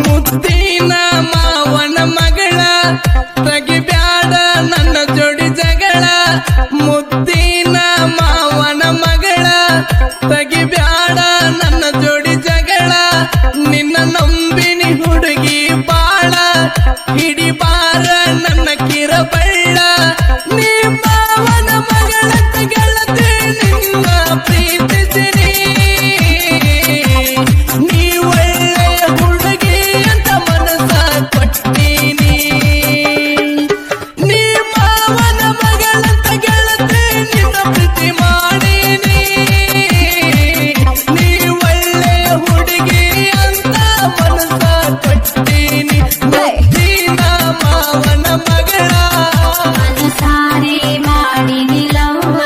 ಮುದ್ದಿನ ಮಾವನ ಮಗಳ ತೆಗಿಬ್ಯಾಡ ನನ್ನ ಜೋಡಿ ಜಗಳ ಮುದ್ದಿನ ಮಾವನ ಮಗಳ ತೆಗಿಬ್ಯಾಡ ನನ್ನ ಜೋಡಿ ಜಗಳ ನಿನ್ನ ನಂಬಿನಿ ಹುಡುಗಿ ಬಾಳ ಹಿಡಿಬಾರ ನನ್ನ ಕಿರಬಳ್ಳ ನೀ ಮಾವನ ಮಗಳ ಗೆಳತಿ ನಿನ್ನ ಪ್ರೀತಿಸಿರಿ ನೀ ಒಳ್ಳೆ ಹುಡುಗಿ ಅಂತ ಮನಸ ಕೊಟ್ಟೀನಿ ನೀ ಮಾವನ ಮಗಳಂತ ಗೆಳತಿ ನಿನ್ನ ಪ್ರೀತಿ ಮಾಡೀನಿ ನೀ ಒಳ್ಳೆ ಹುಡುಗಿ ಅಂತ ಮನಸ ಕೊಟ್ಟೀನಿ ಮುದ್ದಿನ ಮಾವನ ಮಗಳ ಮನಸಾರೆ ಮಾಡಿ ನಿಲವ್ವ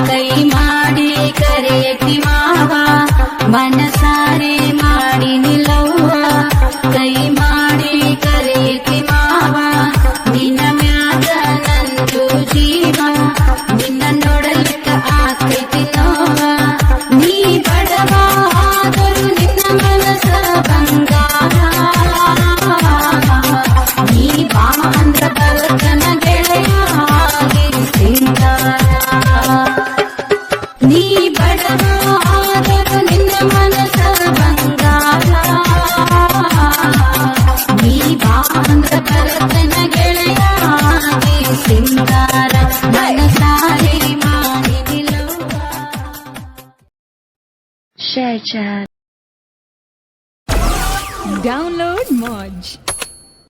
ಕೈ ಮಾಡಿ ಕರೆಯತಿ ಮಾವ ಮನಸಾರೆ ಮಾಡಿ ನಿಲವ್ವ ಕೈ ಮಾಡಿ ಕರೆಯತಿ ಮಾವ ನಿನ್ನ ಮ್ಯಾಗ ನಂದು ಜೀವ ನಿನ್ನ ನೋಡಲಿಕ್ಕ ಆಕೈತಿ ನೋವ ನೀ ಬಡವ ಆದರೂ ನಿನ್ನ ಮನಸ ಬಂಗಾರ ನೀ ಬಾ ಅಂದ್ರ ಬರತನ ಗೆಳೆಯ ನೀ ಬಡವ ಆದರೂ ನಿನ್ನ ಮನಸ ಬಂಗಾರ ನೀ ಬಾ ಅಂದ್ರ ಬರತನ ಗೆಳೆಯ ಸಿಂಗಾರ ಮನಸಾರೆ ಮಾಡಿ ನಿಲವ್ವ Share chat. Download Moj.